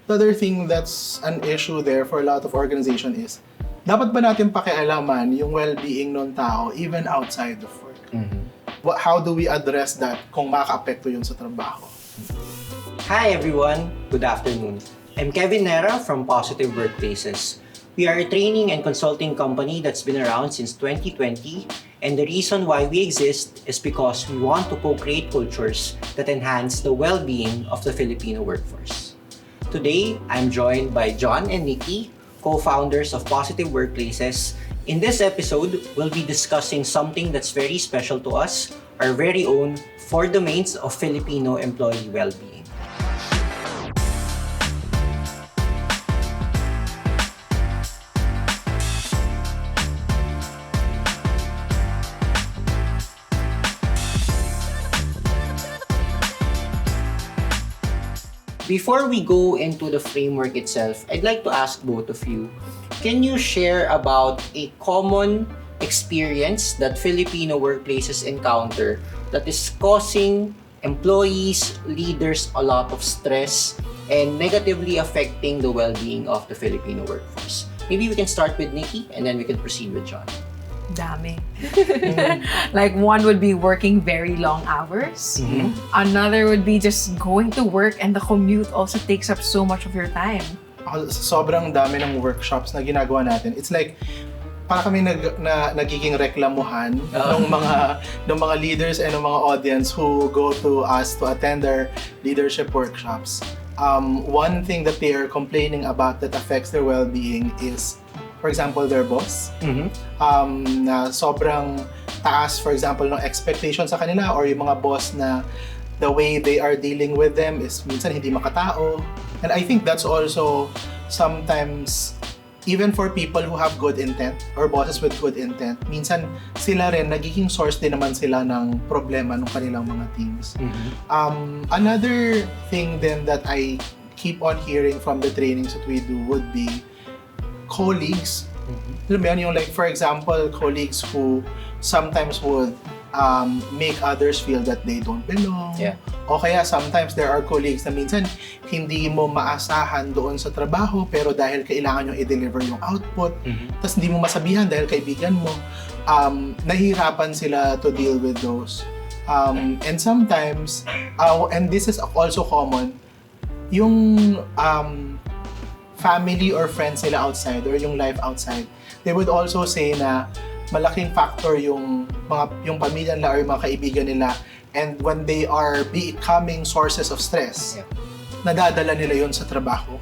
the other thing that's an issue there for a lot of organization is, dapat ba natin pakialaman yung well-being ng tao even outside of work? How do we address that kung maka-apekto yun sa trabaho? Hi everyone, good afternoon. I'm Kevin Nera from Positive Workplaces. We are a training and consulting company that's been around since 2020, and the reason why we exist is because we want to co-create cultures that enhance the well-being of the Filipino workforce. Today, I'm joined by John and Nikki, co-founders of Positive Workplaces. In this episode, we'll be discussing something that's very special to us, our very own 4 domains of Filipino employee well-being. Before we go into the framework itself, I'd like to ask both of you, can you share about a common experience that Filipino workplaces encounter that is causing employees, leaders a lot of stress and negatively affecting the well-being of the Filipino workforce? Maybe we can start with Nikki and then we can proceed with John. Dami. Like one would be working very long hours. Another would be just going to work and the commute also takes up so much of your time. Sobrang dami ng workshops na ginagawa natin. It's like, para kami nagiging reklamuhan ng mga leaders and ng mga audience who go to us to attend their leadership workshops. One thing that they are complaining about that affects their well-being is, for example, their boss, na sobrang taas, for example, ng expectation sa kanila, or yung mga boss na the way they are dealing with them is minsan hindi makatao. And I think that's also sometimes, even for people who have good intent, or bosses with good intent, minsan sila rin, nagiging source din naman sila ng problema ng kanilang mga teams. Another thing then that I keep on hearing from the trainings that we do would be colleagues. Alam mo yan, yung like, for example, colleagues who sometimes would make others feel that they don't belong. Yeah. O kaya sometimes there are colleagues na minsan hindi mo maasahan doon sa trabaho, pero dahil kailangan yung i-deliver yung output, tas hindi mo masabihan dahil kaibigan mo, nahihirapan sila to deal with those. And sometimes, and this is also common, yung family or friends nila outside, or yung life outside, they would also say na malaking factor yung pamilya nila or yung mga kaibigan nila, and when they are becoming sources of stress, nadadala nila yun sa trabaho.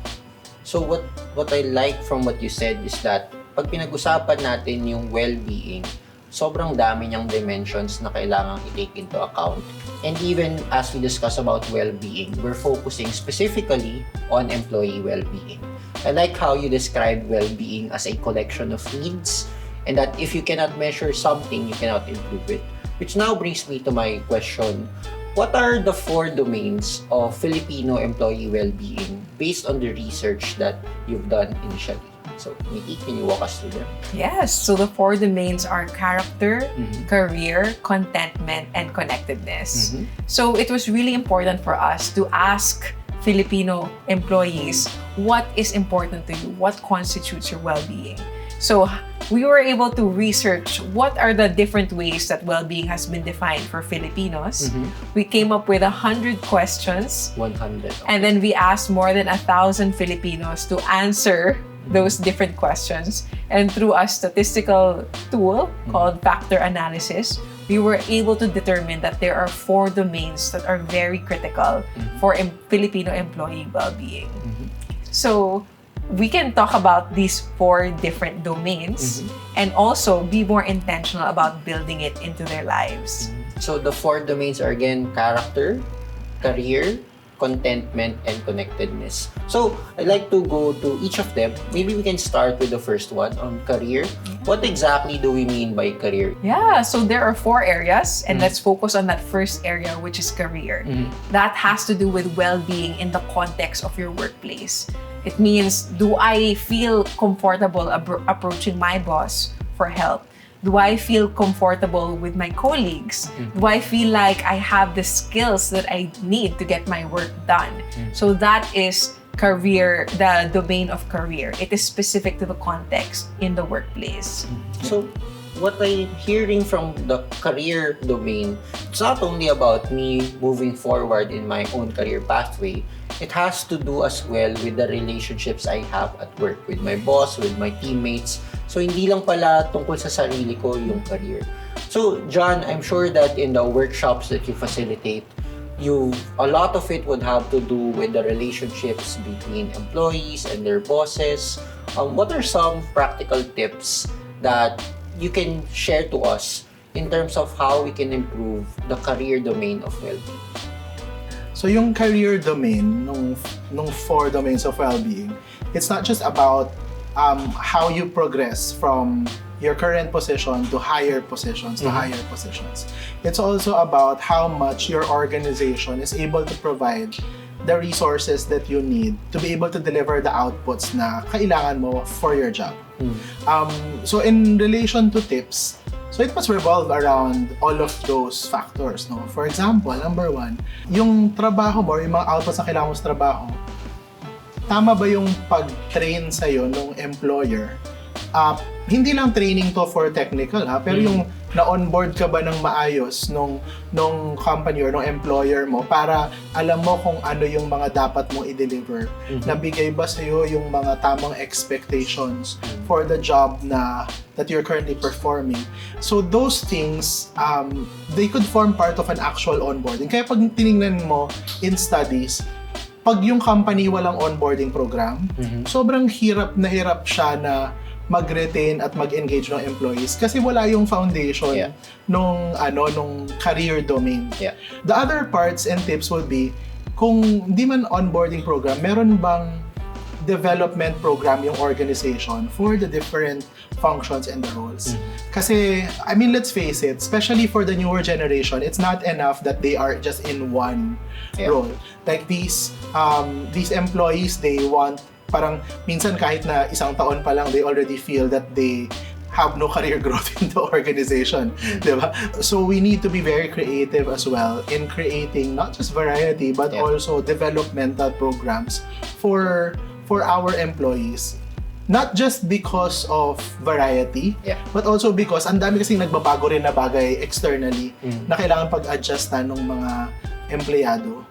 So what I like from what you said is that pag pinag-usapan natin yung well-being, sobrang dami niyang dimensions na kailangang i-take into account. And even as we discuss about well-being, we're focusing specifically on employee well-being. I like how you describe well-being as a collection of needs, and that if you cannot measure something, you cannot improve it. Which now brings me to my question. What are the 4 domains of Filipino employee well-being based on the research that you've done initially? So, Nikki, can you walk us through them? Yes, so the 4 domains are character, career, contentment, and connectedness. So it was really important for us to ask Filipino employees, what is important to you? What constitutes your well-being? So we were able to research what are the different ways that well-being has been defined for Filipinos. We came up with 100 questions. 100. Okay. And then we asked more than 1,000 Filipinos to answer those different questions. And through a statistical tool called factor analysis, we were able to determine that there are 4 domains that are very critical for Filipino employee well-being. So we can talk about these 4 different domains and also be more intentional about building it into their lives. So the 4 domains are again character, career, contentment, and connectedness. So I'd like to go to each of them. Maybe we can start with the first one on career. What exactly do we mean by career? Yeah, so there are 4 areas, and let's focus on that first area, which is career. That has to do with well-being in the context of your workplace. It means, do I feel comfortable approaching my boss for help? Do I feel comfortable with my colleagues? Do I feel like I have the skills that I need to get my work done? So that is career, the domain of career. It is specific to the context in the workplace. So, what I'm hearing from the career domain, it's not only about me moving forward in my own career pathway, it has to do as well with the relationships I have at work, with my boss, with my teammates. So, hindi lang pala tungkol sa sarili ko yung career. So, John, I'm sure that in the workshops that you facilitate, a lot of it would have to do with the relationships between employees and their bosses. What are some practical tips that you can share to us in terms of how we can improve the career domain of well-being? So yung career domain, nung 4 domains of well-being, it's not just about how you progress from your current position to higher positions, It's also about how much your organization is able to provide the resources that you need to be able to deliver the outputs na kailangan mo for your job. So in relation to tips, so it must revolve around all of those factors, no? For example, number 1, yung trabaho mo, yung mga outputs na kailangan mo sa trabaho, tama ba yung pag-train sa'yo ng employer? Hindi lang training to for technical, pero yung na-onboard ka ba ng maayos nung company or nung employer mo para alam mo kung ano yung mga dapat mong i-deliver. Nabigay ba sa'yo yung mga tamang expectations for the job that you're currently performing. So those things, they could form part of an actual onboarding. Kaya pag tinignan mo in studies, pag yung company walang onboarding program, sobrang hirap siya na mag-retain at mag-engage ng employees kasi wala yung foundation nung career domain. The other parts and tips would be, kung di man onboarding program, meron bang development program yung organization for the different functions and the roles. Kasi, I mean, let's face it, especially for the newer generation, it's not enough that they are just in one role. Like these employees, they want, parang minsan kahit na isang taon pa lang, they already feel that they have no career growth in the organization, diba? So we need to be very creative as well in creating not just variety but also developmental programs for our employees. Not just because of variety, but also because ang dami kasing nagbabago rin na bagay externally na kailangan pag-adjustan ng mga empleyado.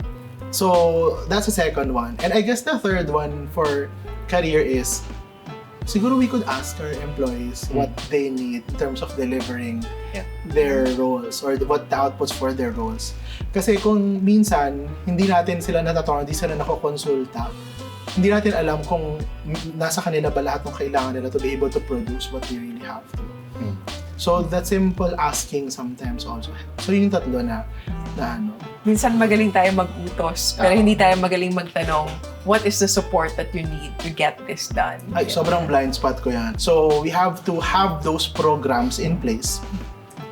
So, that's the second one. And I guess the third one for career is, siguro we could ask our employees what they need in terms of delivering their roles or what the outputs for their roles. Kasi kung minsan, hindi natin sila natatanong, hindi sila nakokonsulta, hindi natin alam kung nasa kanila ba lahat ng kailangan nila to be able to produce what they really have to. So, that simple asking sometimes also helps. So, yun yung tatlo na ano. Minsan magaling tayo mag-utos, pero hindi tayo magaling magtanong, what is the support that you need to get this done? Ay, sobrang blind spot ko yan. So, we have to have those programs in place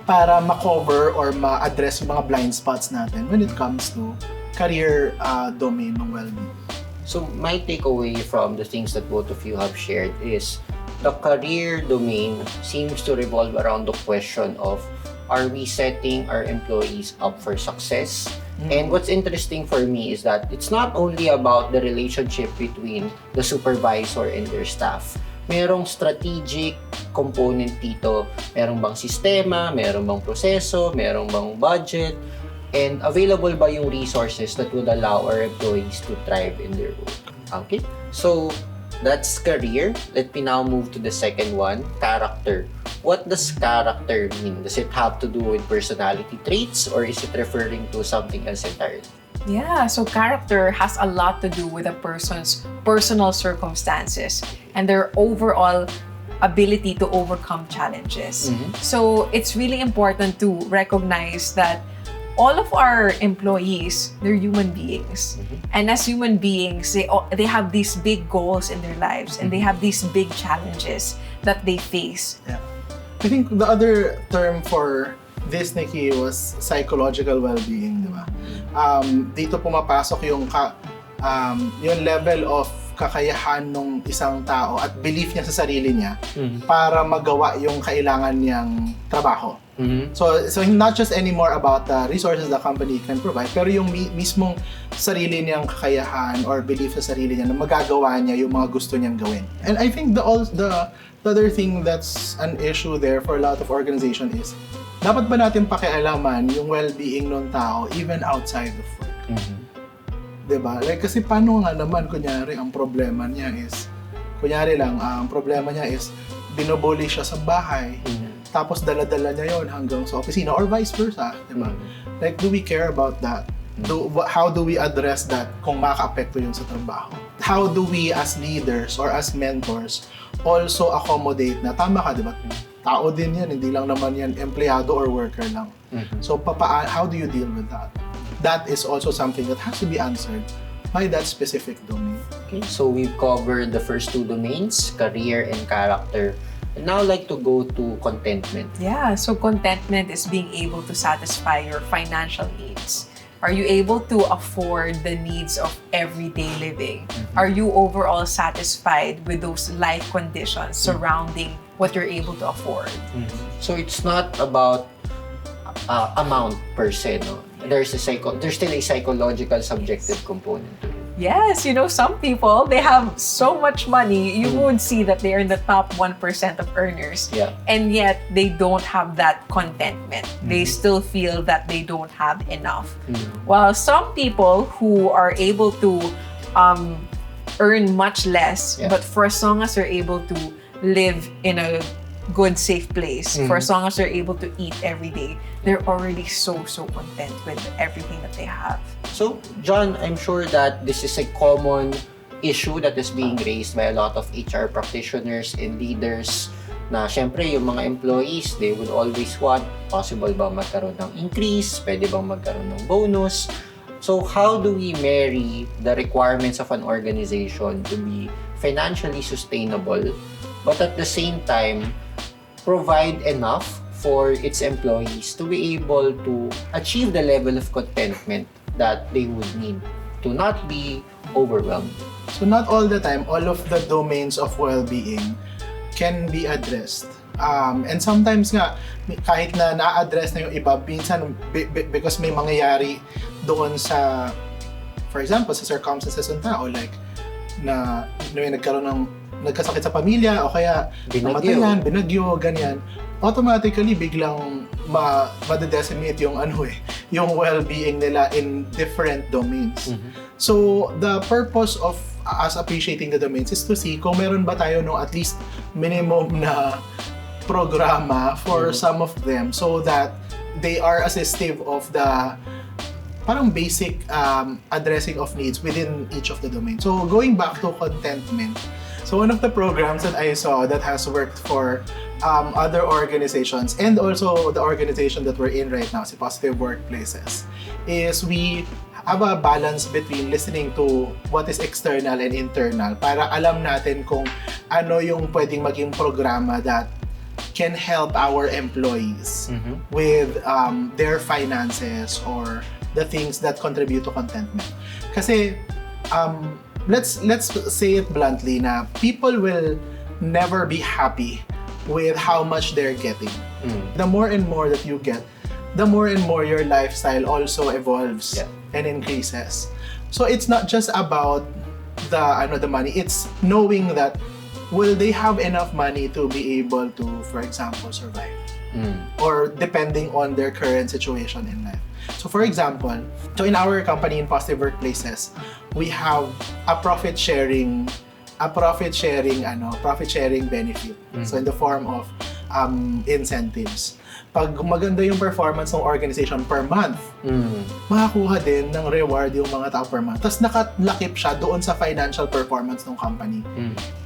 para ma-cover or ma-address yung mga blind spots natin when it comes to career domain ng well-being. So, my takeaway from the things that both of you have shared is the career domain seems to revolve around the question of, are we setting our employees up for success? And what's interesting for me is that it's not only about the relationship between the supervisor and their staff. Merong strategic component dito. Merong bang sistema, merong bang proseso, merong bang budget, and available ba yung resources that would allow our employees to thrive in their work. Okay? So, that's career. Let me now move to the second one, character. What does character mean? Does it have to do with personality traits or is it referring to something else entirely? Yeah, so character has a lot to do with a person's personal circumstances and their overall ability to overcome challenges. So it's really important to recognize that all of our employees, they're human beings. And as human beings, they have these big goals in their lives and they have these big challenges that they face. Yeah. I think the other term for this, Nikki, was psychological well-being, di ba? Dito pumapasok yung level of kakayahan ng isang tao at belief niya sa sarili niya para magawa yung kailangan niyang trabaho. So not just anymore about the resources the company can provide, pero yung mismong sarili niyang kakayahan or belief sa sarili niya na magagawa niya yung mga gusto niyang gawin. And I think the other thing that's an issue there for a lot of organization is, dapat ba natin pakialaman yung well-being ng tao even outside of work? Diba? Like, kasi paano nga naman, kunyari, ang problema niya is, binubuli siya sa bahay, tapos dala-dala niya yon hanggang sa opisina or vice versa, diba? Like, do we care about that? How do we address that kung maka-apekto yun sa trabaho? How do we as leaders or as mentors also accommodate na tama ka, diba? Tao din yan, hindi lang naman yan empleyado or worker lang. So, how do you deal with that? That is also something that has to be answered by that specific domain. Okay, so we've covered the first two domains, career and character. And now I'd like to go to contentment. Yeah, so contentment is being able to satisfy your financial needs. Are you able to afford the needs of everyday living? Are you overall satisfied with those life conditions surrounding what you're able to afford? So it's not about amount per se, no? There's still a psychological subjective component to it. Yes, some people, they have so much money, you would see that they are in the top 1% of earners. Yeah. And yet, they don't have that contentment. They still feel that they don't have enough. While some people who are able to earn much less, but for as long as they're able to live in a good, safe place, for as long as they're able to eat every day, they're already so content with everything that they have. So, John, I'm sure that this is a common issue that is being raised by a lot of HR practitioners and leaders na syempre yung mga employees, they would always want, possible ba magkaroon ng increase, pwede bang magkaroon ng bonus. So, how do we marry the requirements of an organization to be financially sustainable, but at the same time, provide enough for its employees to be able to achieve the level of contentment that they would need to not be overwhelmed? So not all the time, all of the domains of well-being can be addressed. And sometimes nga, kahit na na-address na yung iba, minsan because may mangyayari doon sa, for example, sa circumstances ng tao, like, na may nagkasakit sa pamilya o kaya namatayan, binagyo, ganyan, automatically biglang ma-decimate yung yung well-being nila in different domains. So the purpose of us appreciating the domains is to see kung meron ba tayo at least minimum na programa for some of them so that they are assistive of the parang basic addressing of needs within each of the domains. So going back to contentment, so one of the programs that I saw that has worked for other organizations and also the organization that we're in right now, si Positive Workplaces, is we have a balance between listening to what is external and internal para alam natin kung ano yung pwedeng maging programa that can help our employees with their finances or the things that contribute to contentment. Kasi let's say it bluntly na people will never be happy with how much they're getting. The more and more that you get, the more and more your lifestyle also evolves and increases. So it's not just about the money, it's knowing that will they have enough money to be able to, for example, survive, or depending on their current situation in life. So for example, so in our company in Positive Workplaces, we have a profit sharing benefit. So in the form of incentives. Pag maganda yung performance ng organization per month, makakuha din ng reward yung mga tao per month. Tapos nakalakip siya doon sa financial performance ng company.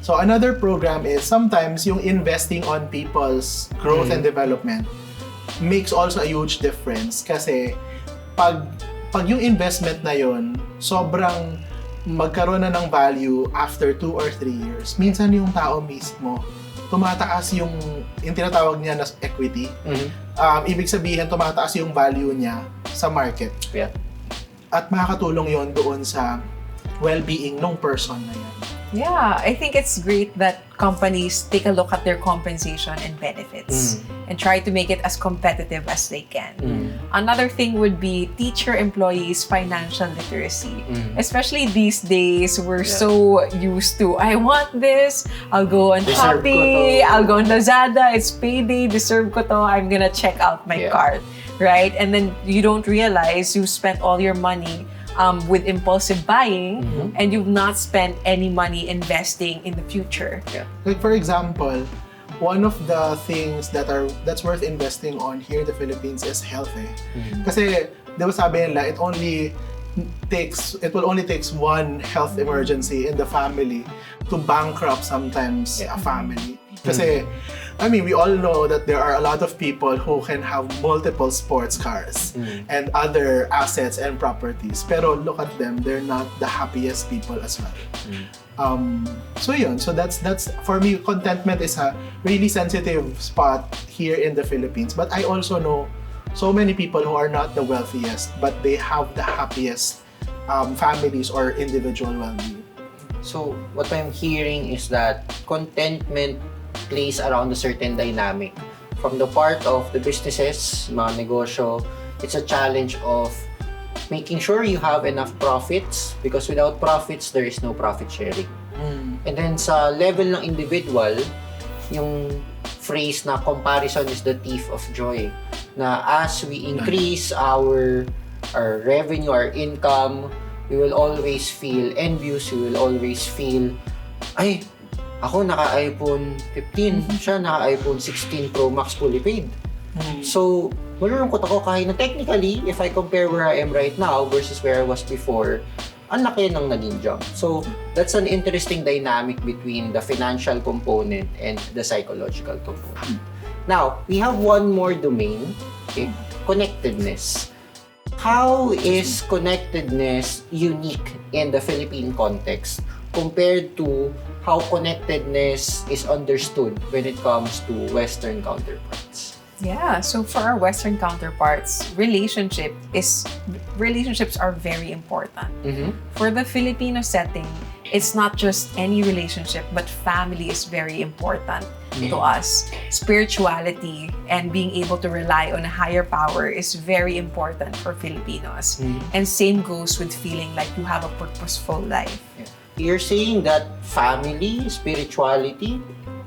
So another program is sometimes yung investing on people's growth and development makes also a huge difference kasi pag yung investment na yun, sobrang magkaroon na ng value after 2 or 3 years. Minsan yung tao mismo, tumataas yung tinatawag niya na equity. Ibig sabihin, tumataas yung value niya sa market. Yeah. At makakatulong yon doon sa well-being ng person na yan. Yeah, I think it's great that companies take a look at their compensation and benefits and try to make it as competitive as they can. Another thing would be teach your employees financial literacy. Especially these days, we're so used to, I want this, I'll go on Deserve Shopee, ko to. I'll go on Lazada, it's payday, deserve ko to, I'm gonna check out my card, right? And then you don't realize you spent all your money with impulsive buying and you've not spent any money investing in the future. Like for example, one of the things that's worth investing on here in the Philippines is health eh. Kasi, di ba sabi nila, it will only takes one health emergency in the family to bankrupt sometimes a family. Kasi, I mean, we all know that there are a lot of people who can have multiple sports cars and other assets and properties. Pero look at them, they're not the happiest people as well. So yun, so that's for me, contentment is a really sensitive spot here in the Philippines. But I also know so many people who are not the wealthiest, but they have the happiest families or individual well-being. So, what I'm hearing is that contentment plays around a certain dynamic. From the part of the businesses, mga negosyo, it's a challenge of making sure you have enough profits because without profits, there is no profit sharing. And then sa level ng individual, yung phrase na comparison is the thief of joy. Na as we increase our revenue, our income, we will always feel envious, we will always feel, ay, ako naka-iPhone 15, siya naka-iPhone 16 Pro Max fully paid. So, malulungkot ako kahit na technically, if I compare where I am right now versus where I was before, ang laki ng naging jump. So, that's an interesting dynamic between the financial component and the psychological component. Now, we have one more domain, okay? Connectedness. How is connectedness unique in the Philippine context compared to how connectedness is understood when it comes to Western counterparts? Yeah, so for our Western counterparts, relationships are very important. For the Filipino setting, it's not just any relationship, but family is very important to us. Spirituality and being able to rely on a higher power is very important for Filipinos. And same goes with feeling like you have a purposeful life. You're saying that family, spirituality,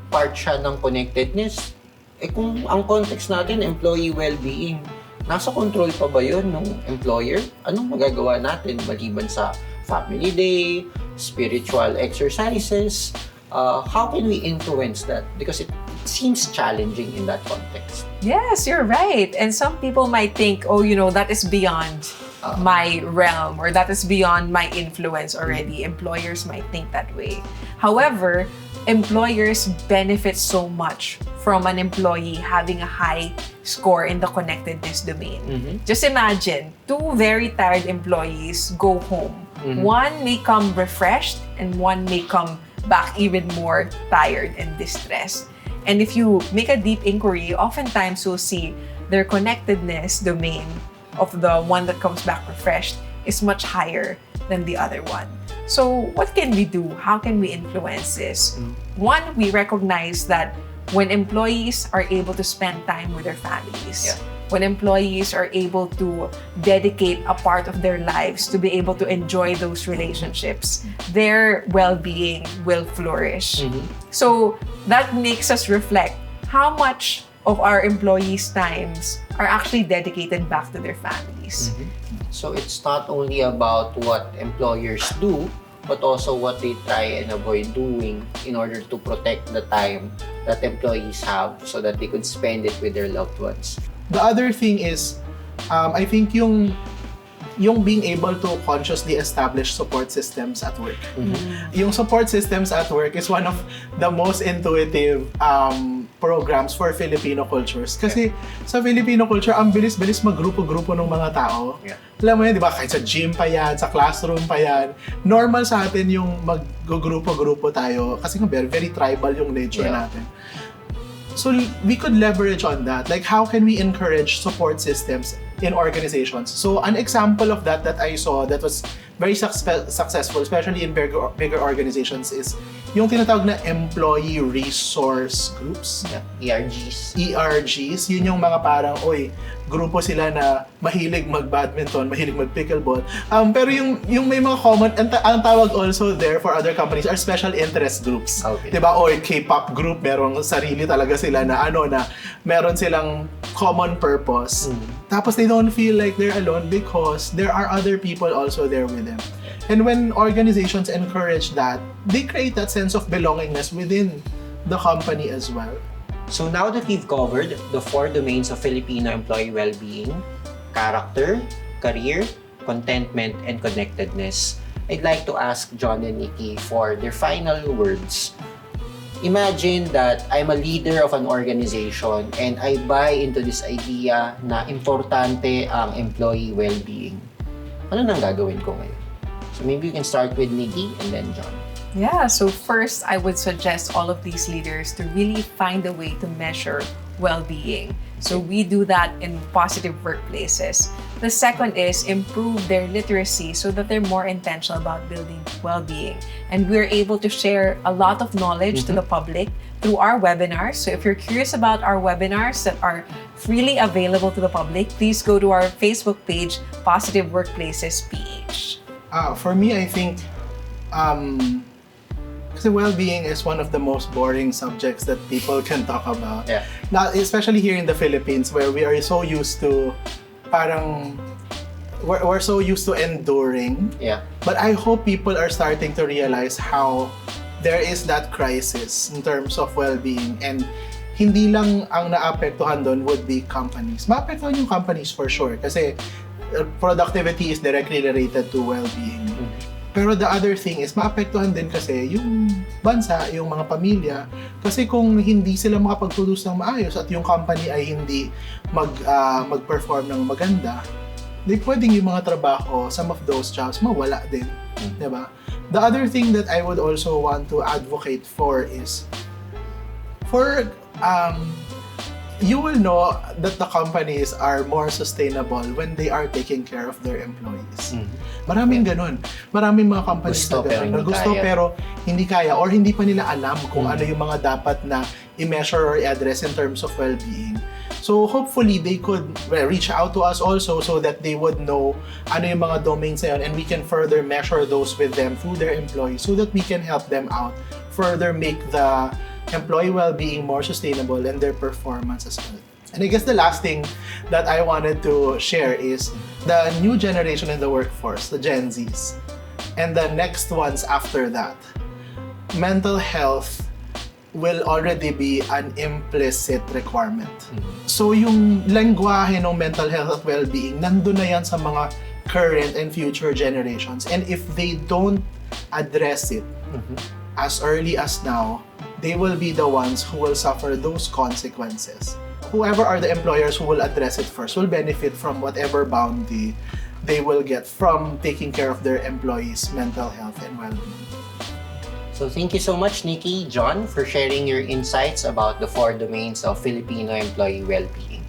part siya ng connectedness. Eh kung ang context natin, employee well-being, nasa control pa ba yun ng employer? Anong magagawa natin maliban sa family day, spiritual exercises? How can we influence that? Because it seems challenging in that context. Yes, you're right. And some people might think, oh, that is beyond my realm or that is beyond my influence already. Employers might think that way. However, employers benefit so much from an employee having a high score in the connectedness domain. Just imagine, two very tired employees go home. One may come refreshed and one may come back even more tired and distressed. And if you make a deep inquiry, oftentimes you'll see their connectedness domain of the one that comes back refreshed is much higher than the other one. So what can we do? How can we influence this? One, we recognize that when employees are able to spend time with their families, when employees are able to dedicate a part of their lives to be able to enjoy those relationships, their well-being will flourish. So that makes us reflect how much of our employees' times are actually dedicated back to their families. So it's not only about what employers do, but also what they try and avoid doing in order to protect the time that employees have so that they could spend it with their loved ones. The other thing is, I think yung being able to consciously establish support systems at work. Yung support systems at work is one of the most intuitive programs for Filipino cultures. Kasi sa Filipino culture, ang bilis-bilis magrupo-grupo ng mga tao. Alam mo yun, di ba? Kahit sa gym pa yan, sa classroom pa yan. Normal sa atin yung mag-grupo-grupo tayo. Kasi very, very tribal yung nature natin. So we could leverage on that. Like, how can we encourage support systems in organizations? So an example of that I saw that was very successful, especially in bigger organizations, is yung tinatawag na employee resource groups. Yeah, ERGs. ERGs, yun yung mga parang, grupo sila na mahilig mag-badminton, mahilig mag-pickleball. Pero yung may mga common, ang tawag also there for other companies are special interest groups. Okay. Diba? O K-pop group, merong sarili talaga sila na meron silang common purpose. Tapos they don't feel like they're alone because there are other people also there with them. And when organizations encourage that, they create that sense of belongingness within the company as well. So now that we've covered the 4 domains of Filipino employee well-being, character, career, contentment, and connectedness, I'd like to ask John and Nikki for their final words. Imagine that I'm a leader of an organization and I buy into this idea na importante ang employee well-being. Ano nang gagawin ko ngayon? So maybe you can start with Nikki and then John. Yeah, so first, I would suggest all of these leaders to really find a way to measure well-being. So we do that in positive workplaces. The second is improve their literacy so that they're more intentional about building well-being. And we're able to share a lot of knowledge to the public through our webinars. So if you're curious about our webinars that are freely available to the public, please go to our Facebook page, Positive Workplaces PH. For me, I think kasi well-being is one of the most boring subjects that people can talk about. Yeah. Not, especially here in the Philippines, where we are so used to we're so used to enduring. Yeah. But I hope people are starting to realize how there is that crisis in terms of well-being, and hindi lang ang naapektuhan doon would be companies. Maapektuhan yung companies for sure kasi productivity is directly related to well-being. Pero the other thing is, maapektuhan din kasi yung bansa, yung mga pamilya. Kasi kung hindi sila makapag-produce ng maayos at yung company ay hindi mag-perform ng maganda, di pwedeng yung mga trabaho, some of those jobs, mawala din. Diba? The other thing that I would also want to advocate for is, you will know that the companies are more sustainable when they are taking care of their employees. Maraming ganun. Maraming mga companies na gusto pero hindi kaya or hindi pa nila alam kung ano yung mga dapat na i-measure or i-address in terms of well-being. So hopefully they could reach out to us also so that they would know ano yung mga domains na yun, and we can further measure those with them through their employees so that we can help them out, further make the employee well-being more sustainable and their performance as well. And I guess the last thing that I wanted to share is the new generation in the workforce, the Gen Zs, and the next ones after that. Mental health will already be an implicit requirement. So yung lengguwahe ng mental health at well-being, nandun na yan sa mga current and future generations. And if they don't address it as early as now, they will be the ones who will suffer those consequences. Whoever are the employers who will address it first will benefit from whatever bounty they will get from taking care of their employees' mental health and well-being. So thank you so much, Nikki, John, for sharing your insights about the 4 domains of Filipino employee well-being.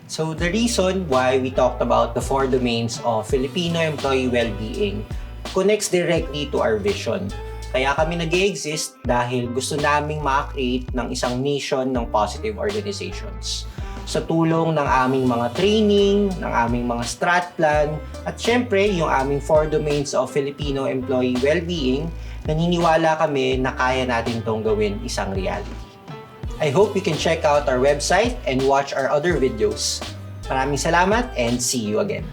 So the reason why we talked about the 4 domains of Filipino employee well-being connects directly to our vision. Kaya kami nag-exist dahil gusto naming ma-create ng isang nation ng positive organizations. Sa tulong ng aming mga training, ng aming mga strat plan, at syempre yung aming 4 domains of Filipino employee well-being, naniniwala kami na kaya natin tong gawin isang reality. I hope you can check out our website and watch our other videos. Maraming salamat and see you again.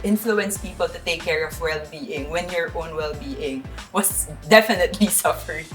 Influence people to take care of well-being when your own well-being was definitely suffering.